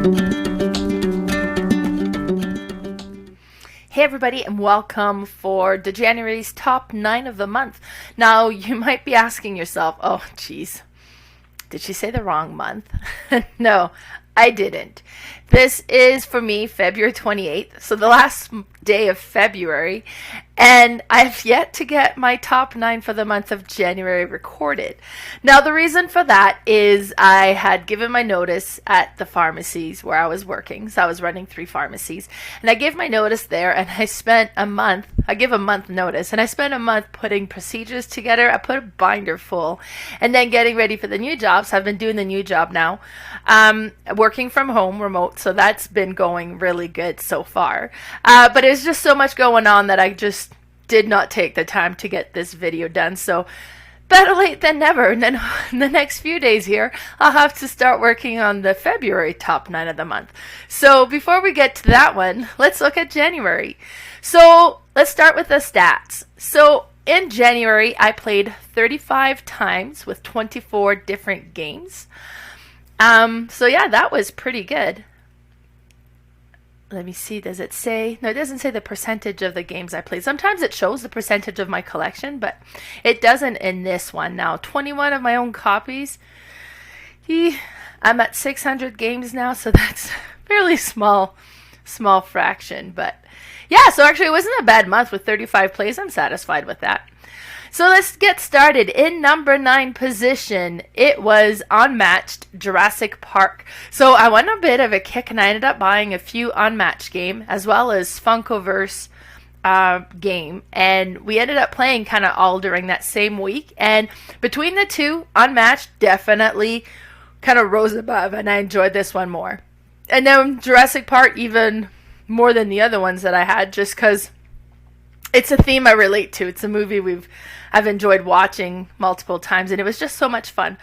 Hey everybody, and welcome for the January's top 9 of the month. Now you might be asking yourself, oh geez, did she say the wrong month? No, I didn't. This is for me February 28th, so the last day of February, and I've yet to get my top 9 for the month of January recorded. Now the reason for that is I had given my notice at the pharmacies where I was working, so I was running 3 pharmacies, and I gave my notice there, and I spent a month, I give a month notice, and I spent a month putting procedures together. I put a binder full, and then getting ready for the new job. So I've been doing the new job now, working from home, remote, so that's been going really good so far. But there's just so much going on that I just did not take the time to get this video done. So better late than never. And then in the next few days here, I'll have to start working on the February top 9 of the month. So before we get to that one, let's look at January. So let's start with the stats. So in January, I played 35 times with 24 different games. So yeah, that was pretty good. Let me see, does it say? No, it doesn't say the percentage of the games I played. Sometimes it shows the percentage of my collection, but it doesn't in this one. Now, 21 of my own copies. I'm at 600 games now, so that's fairly small fraction. But yeah, so actually it wasn't a bad month with 35 plays. I'm satisfied with that. So let's get started. In number 9 position, it was Unmatched Jurassic Park. So I went on a bit of a kick and I ended up buying a few Unmatched game as well as Funkoverse game. And we ended up playing kind of all during that same week. And between the two, Unmatched definitely kind of rose above and I enjoyed this one more. And then Jurassic Park even more than the other ones that I had just because it's a theme I relate to. It's a movie I've enjoyed watching multiple times, and it was just so much fun.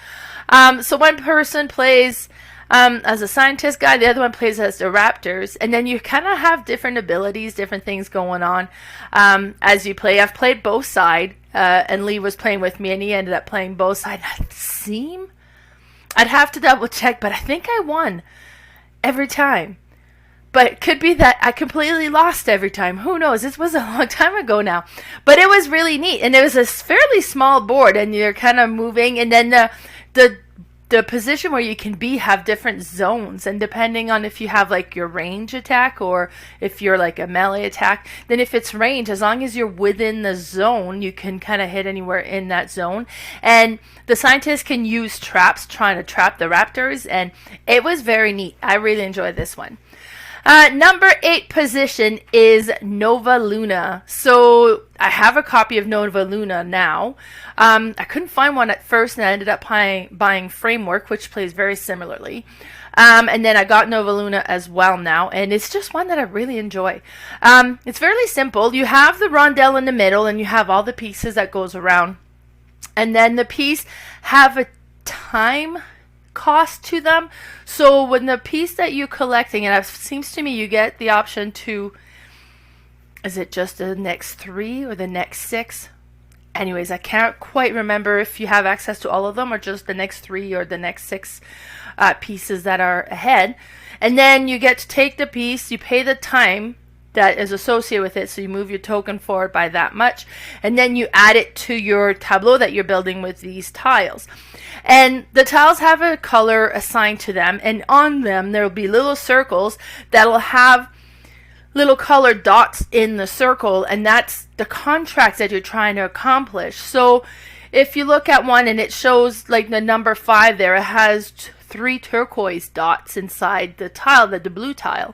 So one person plays as a scientist guy, the other one plays as the raptors, and then you kind of have different abilities, different things going on as you play. I've played both sides, and Lee was playing with me, and he ended up playing both sides. I'd have to double check, but I think I won every time. But it could be that I completely lost every time. Who knows? This was a long time ago now. But it was really neat. And it was a fairly small board. And you're kind of moving. And then the position where you can be have different zones. And depending on if you have like your range attack or if you're like a melee attack. Then if it's range, as long as you're within the zone, you can kind of hit anywhere in that zone. And the scientists can use traps trying to trap the raptors. And it was very neat. I really enjoyed this one. Number 8 position is Nova Luna. So I have a copy of Nova Luna now. I couldn't find one at first and I ended up buying Framework, which plays very similarly. And then I got Nova Luna as well now, and it's just one that I really enjoy. It's fairly simple. You have the rondelle in the middle and you have all the pieces that goes around. And then the piece have a time cost to them. So when the piece that you're collecting, and it seems to me you get the option to, is it just the next 3 or the next 6? Anyways, I can't quite remember if you have access to all of them or just the next 3 or the next 6 pieces that are ahead. And then you get to take the piece, you pay the time that is associated with it, so you move your token forward by that much, and then you add it to your tableau that you're building with these tiles. And the tiles have a color assigned to them, and on them there will be little circles that'll have little colored dots in the circle, and that's the contract that you're trying to accomplish. So if you look at one and it shows like the number 5 there, it has 3 turquoise dots inside the tile, the blue tile.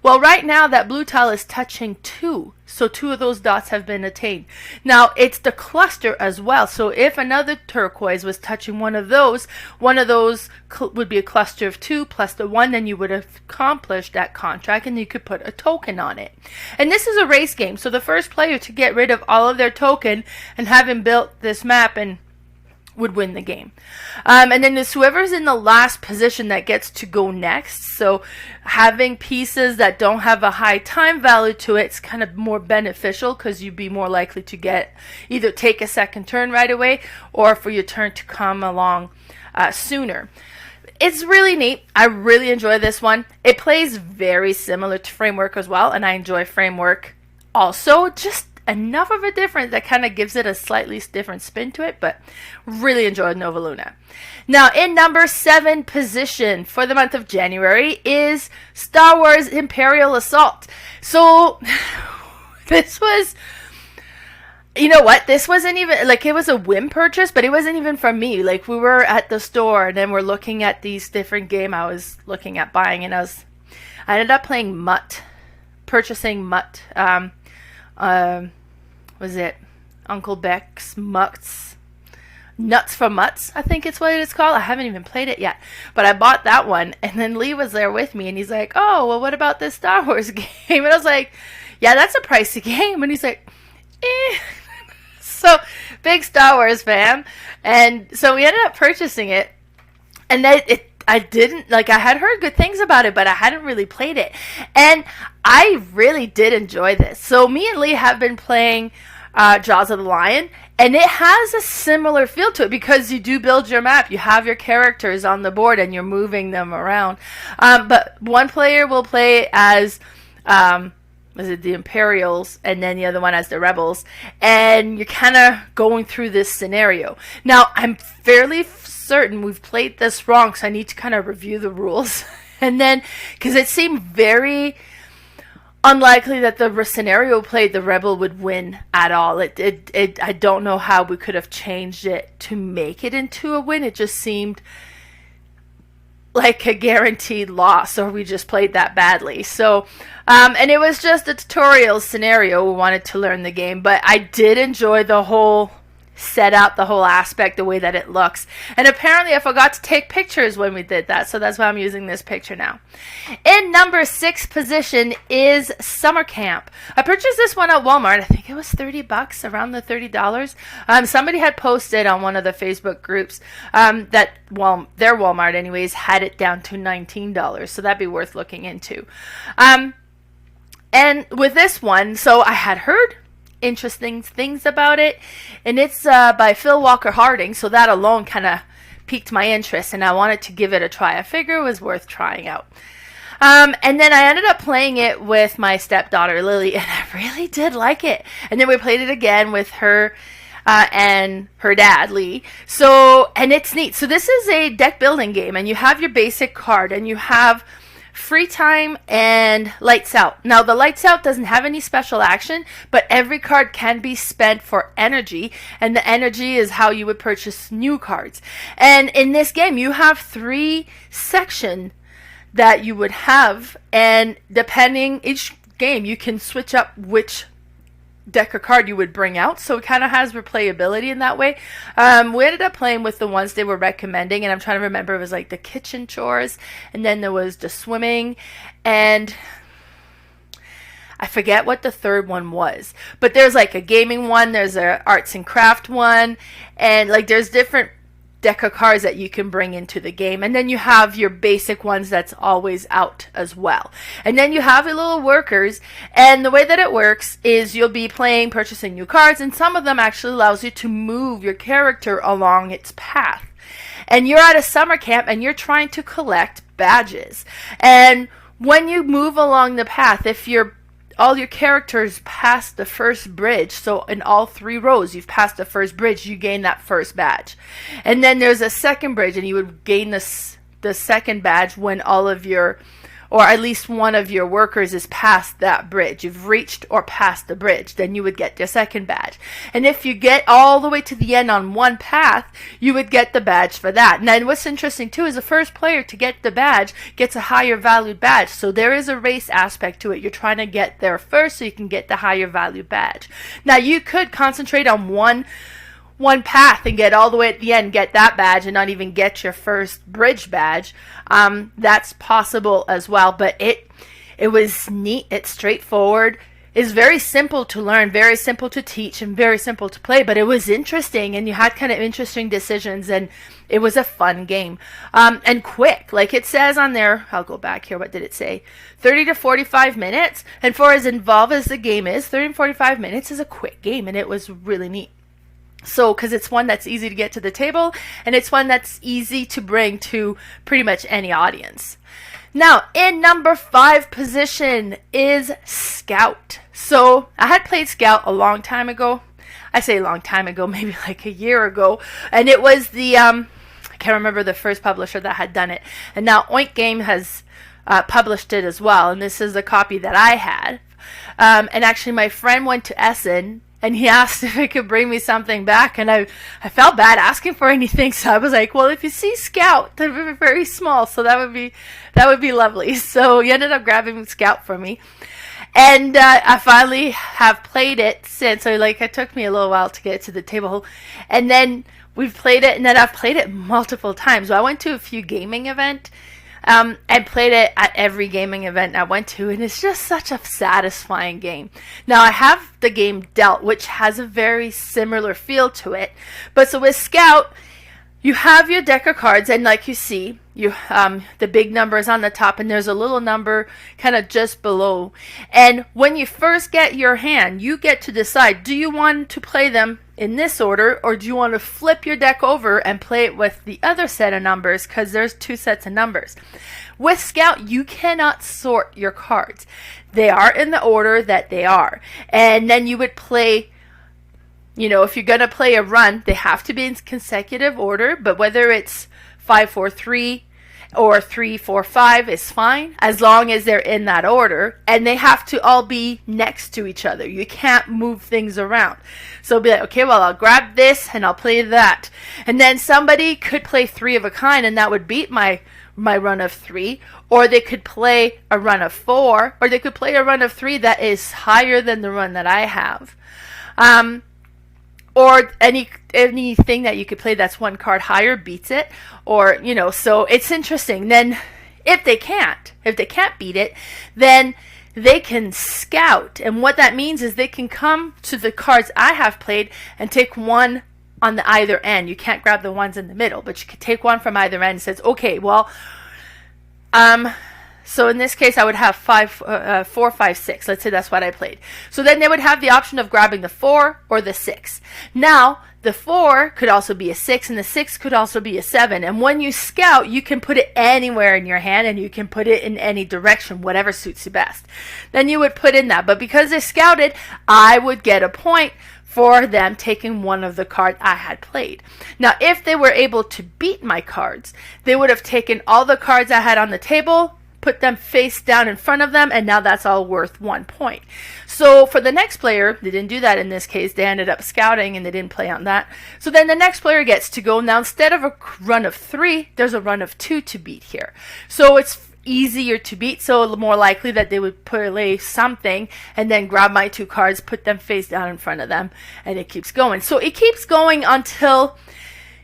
Well, right now that blue tile is touching 2, so 2 of those dots have been attained. Now it's the cluster as well, so if another turquoise was touching one of those would be a cluster of 2 plus the 1, then you would have accomplished that contract and you could put a token on it. And this is a race game, so the first player to get rid of all of their token and having built this map and would win the game. And then it's whoever's in the last position that gets to go next. So having pieces that don't have a high time value to it, it's kind of more beneficial because you'd be more likely to get either take a second turn right away or for your turn to come along sooner. It's really neat. I really enjoy this one. It plays very similar to Framework as well, and I enjoy Framework also. Just enough of a difference that kind of gives it a slightly different spin to it, but really enjoyed Nova Luna. Now, in number 7 position for the month of January is Star Wars Imperial Assault. So, this was... You know what? This wasn't even, like, it was a whim purchase, but it wasn't even from me. Like, we were at the store, and then we're looking at these different game I was looking at buying, and I ended up playing Mutt, purchasing Mutt. Was it Uncle Beck's Mutts? Nuts for Mutts, I think it's what it's called. I haven't even played it yet, but I bought that one, and then Lee was there with me, and he's like, oh, well, what about this Star Wars game? And I was like, yeah, that's a pricey game, and he's like, eh. So, big Star Wars fan, and so we ended up purchasing it, and I didn't, like, I had heard good things about it, but I hadn't really played it, and I really did enjoy this. So, me and Lee have been playing Jaws of the Lion, and it has a similar feel to it, because you do build your map, you have your characters on the board, and you're moving them around, but one player will play as... was it the Imperials, and then the other one as the Rebels, and you're kind of going through this scenario. Now, I'm fairly certain we've played this wrong, so I need to kind of review the rules, and then, because it seemed very unlikely that the scenario played, the Rebel would win at all. I don't know how we could have changed it to make it into a win. It just seemed like a guaranteed loss, or we just played that badly. So, and it was just a tutorial scenario. We wanted to learn the game, but I did enjoy the whole setup, the whole aspect, the way that it looks. And apparently I forgot to take pictures when we did that, so that's why I'm using this picture now. In number 6 position is Summer Camp. I purchased this one at Walmart. I think it was $30, around the $30. Somebody had posted on one of the Facebook groups that their Walmart anyways had it down to $19, so that'd be worth looking into. And with this one, so I had heard interesting things about it, and it's by Phil Walker Harding, so that alone kind of piqued my interest, and I wanted to give it a try. I figured it was worth trying out. And then I ended up playing it with my stepdaughter Lily, and I really did like it. And then we played it again with her and her dad Lee. So, and it's neat. So this is a deck building game, and you have your basic card, and you have free time and lights out. Now, the lights out doesn't have any special action, but every card can be spent for energy, and the energy is how you would purchase new cards. And in this game, you have 3 sections that you would have, and depending each game, you can switch up which deck or card you would bring out, so it kind of has replayability in that way. We ended up playing with the ones they were recommending, and I'm trying to remember, it was like the kitchen chores, and then there was the swimming, and I forget what the third one was, but there's like a gaming one, there's a arts and craft one, and like there's different deck of cards that you can bring into the game, and then you have your basic ones that's always out as well. And then you have your little workers, and the way that it works is you'll be purchasing new cards, and some of them actually allows you to move your character along its path. And you're at a summer camp, and you're trying to collect badges. And when you move along the path, if all your characters pass the first bridge, so in all 3 rows you've passed the first bridge, you gain that first badge. And then there's a second bridge, and you would gain the second badge when all of your, or at least one of your workers is past that bridge. You've reached or passed the bridge, then you would get your second badge. And if you get all the way to the end on one path, you would get the badge for that. And then what's interesting too is the first player to get the badge gets a higher valued badge. So there is a race aspect to it. You're trying to get there first so you can get the higher valued badge. Now you could concentrate on one path and get all the way at the end, get that badge, and not even get your first bridge badge. That's possible as well, but it was neat. It's straightforward. It's very simple to learn, very simple to teach, and very simple to play, but it was interesting, and you had kind of interesting decisions, and it was a fun game. And quick, like it says on there, I'll go back here, what did it say? 30 to 45 minutes, and for as involved as the game is, 30 to 45 minutes is a quick game, and it was really neat. So, because it's one that's easy to get to the table, and it's one that's easy to bring to pretty much any audience. Now, in number 5 position is Scout. So, I had played Scout a long time ago. I say a long time ago, maybe like a year ago. And it was the, I can't remember the first publisher that had done it. And now Oink Game has published it as well. And this is a copy that I had. And actually, my friend went to Essen, and he asked if he could bring me something back, and I felt bad asking for anything, so I was like, well, if you see Scout, they're very small, so that would be lovely. So he ended up grabbing Scout for me, and I finally have played it since. So it took me a little while to get it to the table, and then we've played it, and then I've played it multiple times. So I went to a few gaming events. And played it at every gaming event I went to, and it's just such a satisfying game. Now, I have the game Dealt, which has a very similar feel to it, but so with Scout, you have your deck of cards, and like you see, you the big number is on the top, and there's a little number kind of just below. And when you first get your hand, you get to decide, do you want to play them in this order, or do you want to flip your deck over and play it with the other set of numbers, because there's 2 sets of numbers. With Scout, you cannot sort your cards. They are in the order that they are. And then you would play, if you're going to play a run, they have to be in consecutive order, but whether it's 5, 4, 3, or 3, 4, 5 is fine, as long as they're in that order, and they have to all be next to each other. You can't move things around. So be like, okay, well, I'll grab this and I'll play that. And then somebody could play 3 of a kind, and that would beat my run of 3, or they could play a run of 4, or they could play a run of 3 that is higher than the run that I have. Or anything that you could play that's 1 card higher beats it, or so it's interesting. Then if they can't beat it, then they can scout, and what that means is they can come to the cards I have played and take one on the either end. You can't grab the ones in the middle, but you can take one from either end and says, okay, well, so in this case, I would have 4, 5, 6. Let's say that's what I played. So then they would have the option of grabbing the 4 or the 6. Now, the 4 could also be a 6, and the 6 could also be a 7. And when you scout, you can put it anywhere in your hand, and you can put it in any direction, whatever suits you best. Then you would put in that. But because they scouted, I would get a point for them taking one of the cards I had played. Now, if they were able to beat my cards, they would have taken all the cards I had on the table, put them face down in front of them, and now that's all worth 1 point. So for the next player, they didn't do that in this case. They ended up scouting, and they didn't play on that. So then the next player gets to go. Now, instead of a run of 3, there's a run of 2 to beat here. So it's easier to beat, so more likely that they would play something and then grab my 2 cards, put them face down in front of them, and it keeps going. So it keeps going until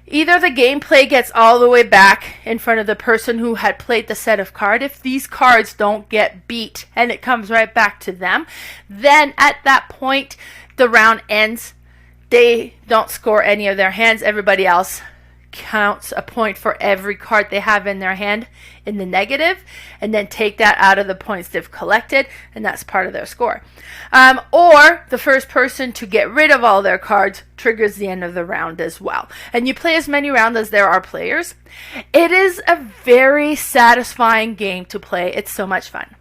either the gameplay gets all the way back in front of the person who had played the set of cards. If these cards don't get beat and it comes right back to them, then at that point the round ends. They don't score any of their hands. Everybody else counts a point for every card they have in their hand in the negative, and then take that out of the points they've collected, and that's part of their score. Or the first person to get rid of all their cards triggers the end of the round as well. And you play as many rounds as there are players. It is a very satisfying game to play. It's so much fun.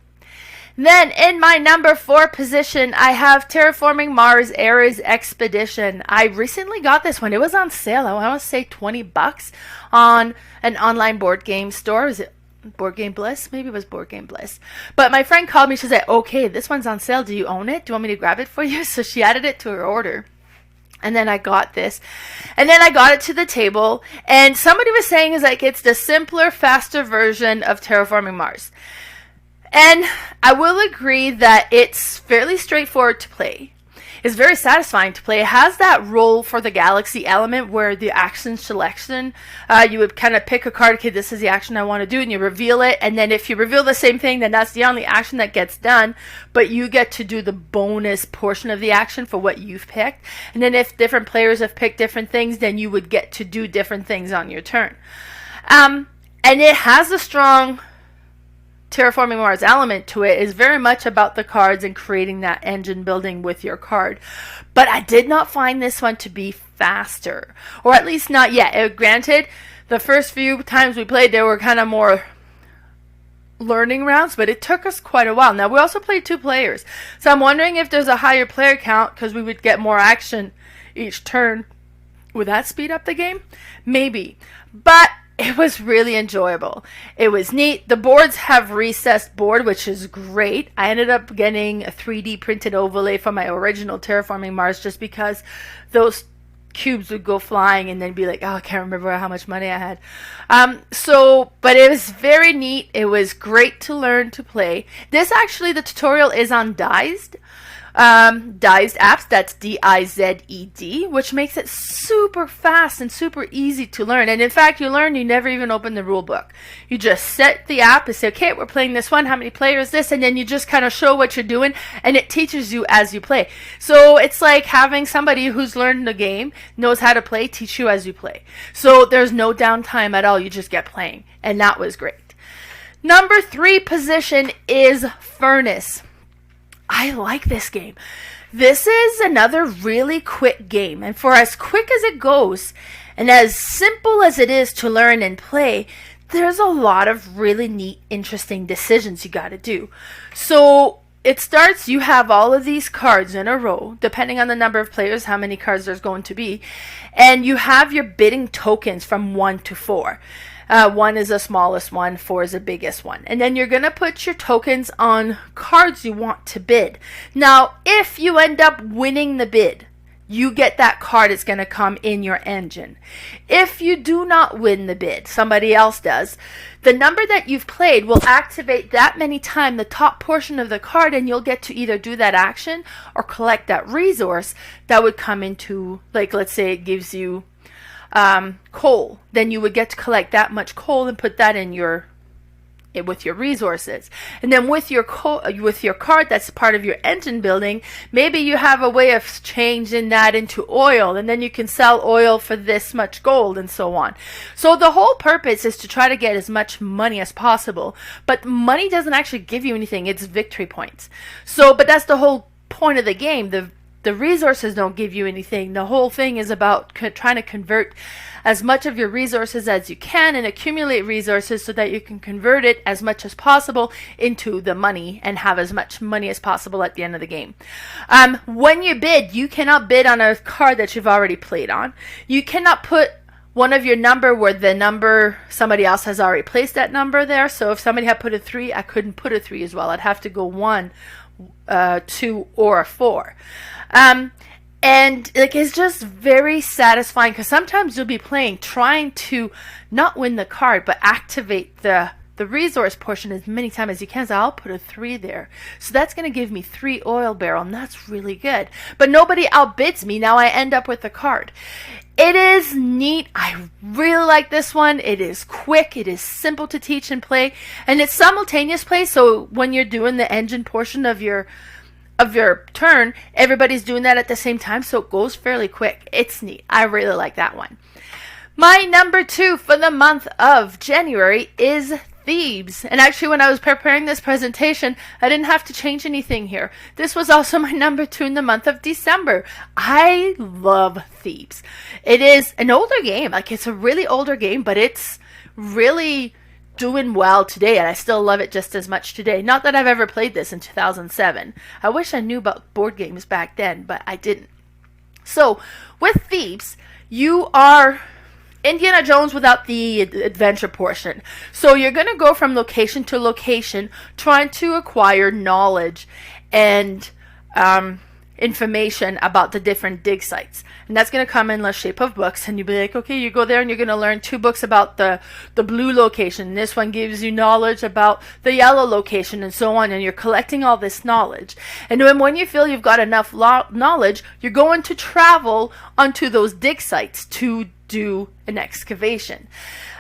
Then in my number 4 position, I have Terraforming Mars Ares Expedition. I recently got this one. It was on sale. I want to say $20 on an online board game store. Is it Board Game Bliss? Maybe it was Board Game Bliss. But my friend called me. She said, okay, this one's on sale. Do you own it? Do you want me to grab it for you? So she added it to her order. And then I got this. And then I got it to the table. And somebody was saying it's the simpler, faster version of Terraforming Mars. And I will agree that it's fairly straightforward to play. It's very satisfying to play. It has that roll for the galaxy element where the action selection, you would kind of pick a card, okay, this is the action I want to do, and you reveal it. And then if you reveal the same thing, then that's the only action that gets done. But you get to do the bonus portion of the action for what you've picked. And then if different players have picked different things, then you would get to do different things on your turn. And it has a strong Terraforming Mars element to it is very much about the cards and creating that engine building with your card. But I did not find this one to be faster, or at least not yet. Granted, the first few times we played, there were kind of more learning rounds, but it took us quite a while. Now, we also played 2 players, so I'm wondering if there's a higher player count because we would get more action each turn. Would that speed up the game? Maybe. But it was really enjoyable. It was neat. The boards have recessed board, which is great. I ended up getting a 3D printed overlay for my original Terraforming Mars just because those cubes would go flying and then be like, oh, I can't remember how much money I had. But it was very neat. It was great to learn to play. The tutorial is on Dized. Dized apps, that's D-I-Z-E-D, which makes it super fast and super easy to learn. And in fact, you never even open the rule book. You just set the app and say, okay, we're playing this one, how many players this, and then you just kind of show what you're doing, and it teaches you as you play. So it's like having somebody who's learned the game, knows how to play, teach you as you play. So there's no downtime at all, you just get playing, and that was great. Number 3 position is Furnace. I like this game. This is another really quick game, and for as quick as it goes and as simple as it is to learn and play, there's a lot of really neat, interesting decisions you got to do. So it starts, you have all of these cards in a row, depending on the number of players, how many cards there's going to be, and you have your bidding tokens from 1 to 4. 1 is the smallest one, 4 is the biggest one. And then you're going to put your tokens on cards you want to bid. Now, if you end up winning the bid, you get that card. It's going to come in your engine. If you do not win the bid, somebody else does, the number that you've played will activate that many times the top portion of the card, and you'll get to either do that action or collect that resource that would come into, like, let's say it gives you coal, then you would get to collect that much coal and put that in with your resources. And then with your card that's part of your engine building, maybe you have a way of changing that into oil, and then you can sell oil for this much gold and so on. So the whole purpose is to try to get as much money as possible, but money doesn't actually give you anything, it's victory points. But that's the whole point of the game. The resources don't give you anything. The whole thing is about trying to convert as much of your resources as you can and accumulate resources so that you can convert it as much as possible into the money and have as much money as possible at the end of the game. When you bid, you cannot bid on a card that you've already played on. You cannot put one of your number where the number somebody else has already placed that number there. So if somebody had put a 3, I couldn't put a 3 as well. I'd have to go 1, 2, or a 4. And it's just very satisfying because sometimes you'll be playing trying to not win the card but activate the resource portion as many times as you can. So I'll put a 3 there, so that's going to give me 3 oil barrel, and that's really good, but nobody outbids me. Now I end up with the card. It is neat. I really like this one. It is quick, it is simple to teach and play, and it's simultaneous play. So when you're doing the engine portion of your turn, everybody's doing that at the same time, so it goes fairly quick. It's neat. I really like that one. My number 2 for the month of January is Thebes. And actually, when I was preparing this presentation, I didn't have to change anything here. This was also my number 2 in the month of December. I love Thebes. It is an older game. It's a really older game, but it's really doing well today, and I still love it just as much today. Not that I've ever played this in 2007. I wish I knew about board games back then, but I didn't. So with Thebes, you are Indiana Jones without the adventure portion. So you're going to go from location to location trying to acquire knowledge and information about the different dig sites. And that's going to come in the shape of books, and you'll be like, okay, you go there and you're going to learn 2 books about the blue location. This one gives you knowledge about the yellow location and so on, and you're collecting all this knowledge. And then when you feel you've got enough knowledge, you're going to travel onto those dig sites to do an excavation.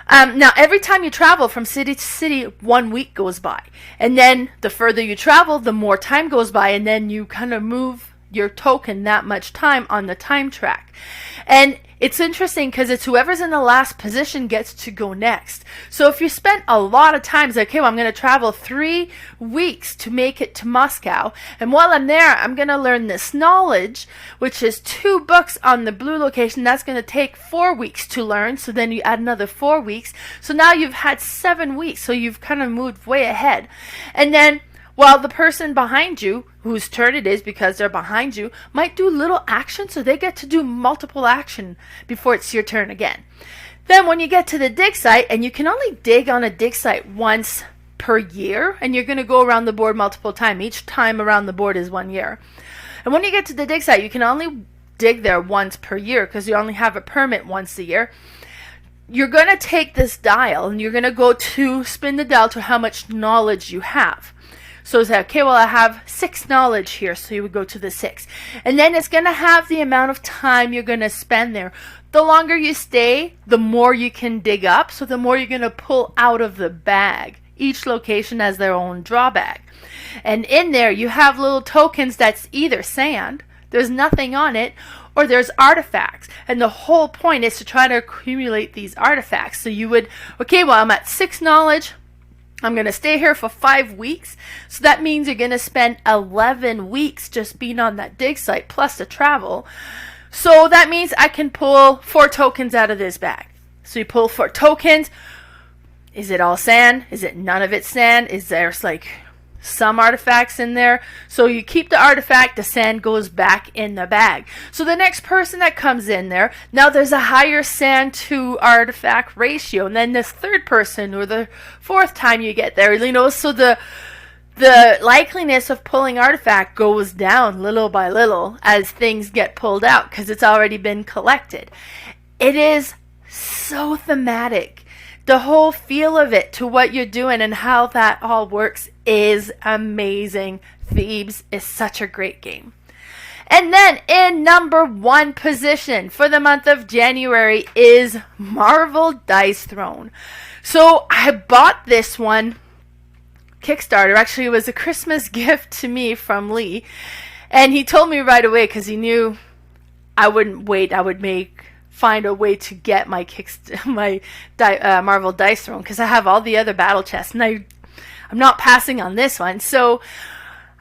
Now, every time you travel from city to city, 1 week goes by. And then the further you travel, the more time goes by, and then you kind of move your token that much time on the time track. And it's interesting because it's whoever's in the last position gets to go next. So if you spent a lot of time, it's like, okay, well, I'm going to travel 3 weeks to make it to Moscow. And while I'm there, I'm going to learn this knowledge, which is 2 books on the blue location. That's going to take 4 weeks to learn. So then you add another 4 weeks. So now you've had 7 weeks. So you've kind of moved way ahead. And then while the person behind you, whose turn it is because they're behind you, might do little action, so they get to do multiple action before it's your turn again. Then when you get to the dig site, and you can only dig on a dig site once per year, and you're going to go around the board multiple times. Each time around the board is 1 year. And when you get to the dig site, you can only dig there once per year because you only have a permit once a year. You're going to take this dial, and you're going to go to spin the dial to how much knowledge you have. So it's like, okay, well, I have 6 knowledge here, so you would go to the 6. And then it's going to have the amount of time you're going to spend there. The longer you stay, the more you can dig up, so the more you're going to pull out of the bag. Each location has their own drawback. And in there, you have little tokens that's either sand, there's nothing on it, or there's artifacts. And the whole point is to try to accumulate these artifacts. So you would, okay, well, I'm at 6 knowledge. I'm going to stay here for 5 weeks. So that means you're going to spend 11 weeks just being on that dig site plus the travel. So that means I can pull 4 tokens out of this bag. So you pull 4 tokens. Is it all sand? Is it none of it sand? Is there like some artifacts in there? So you keep the artifact, the sand goes back in the bag. So the next person that comes in there, now there's a higher sand to artifact ratio. And then this third person or the 4th time you get there, so the likeliness of pulling artifact goes down little by little as things get pulled out because it's already been collected. It is so thematic. The whole feel of it to what you're doing and how that all works is amazing. Thebes is such a great game. And then in number 1 position for the month of January is Marvel Dice Throne. So I bought this one Kickstarter. Actually, it was a Christmas gift to me from Lee. And he told me right away because he knew I wouldn't wait. I would find a way to get my Marvel Dice Throne because I have all the other battle chests and I'm not passing on this one. So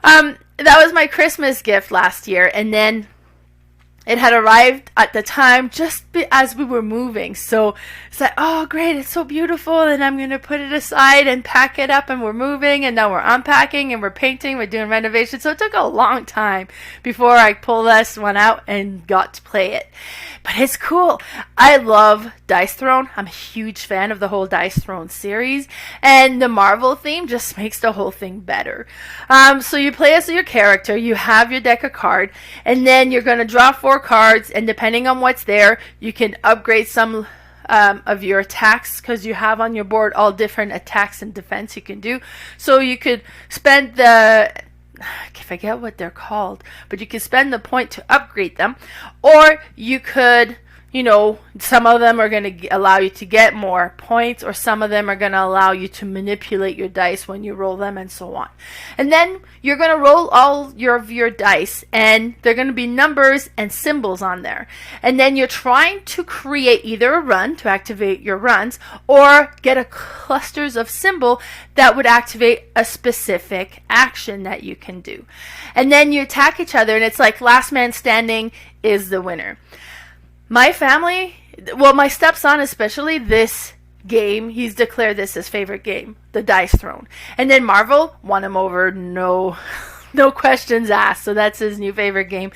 that was my Christmas gift last year, and then it had arrived at the time just as we were moving. So it's like, oh great, it's so beautiful, and I'm going to put it aside and pack it up, and we're moving, and now we're unpacking and we're painting, we're doing renovations. So it took a long time before I pulled this one out and got to play it. But it's cool. I love Dice Throne. I'm a huge fan of the whole Dice Throne series, and the Marvel theme just makes the whole thing better. So you play as your character, you have your deck of cards, and then you're going to draw 4 cards, and depending on what's there, you can upgrade some of your attacks because you have on your board all different attacks and defense you can do. So you could spend I forget what they're called, but you can spend the point to upgrade them, or you could, some of them are going to allow you to get more points, or some of them are going to allow you to manipulate your dice when you roll them, and so on. And then you're going to roll all of your dice, and they're going to be numbers and symbols on there. And then you're trying to create either a run to activate your runs, or get a clusters of symbol that would activate a specific action that you can do. And then you attack each other, and it's like last man standing is the winner. My family, well, my stepson especially, this game, he's declared this his favorite game, the Dice Throne. And then Marvel won him over, no questions asked. So that's his new favorite game.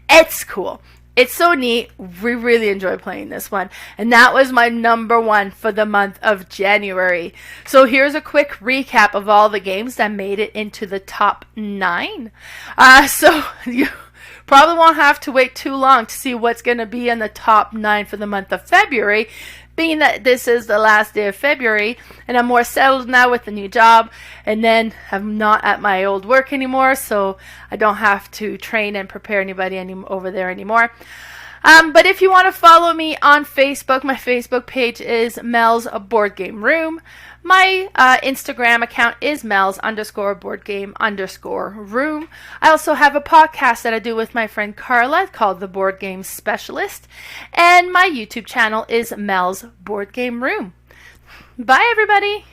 It's cool. It's so neat. We really enjoy playing this one. And that was my number 1 for the month of January. So here's a quick recap of all the games that made it into the top 9. So you probably won't have to wait too long to see what's going to be in the top 9 for the month of February, being that this is the last day of February, and I'm more settled now with the new job, and then I'm not at my old work anymore, so I don't have to train and prepare anybody over there anymore. But if you want to follow me on Facebook, my Facebook page is Mel's Board Game Room. My Instagram account is Mel's_boardgame_room. I also have a podcast that I do with my friend Carla called The Board Game Specialist. And my YouTube channel is Mel's Board Game Room. Bye, everybody.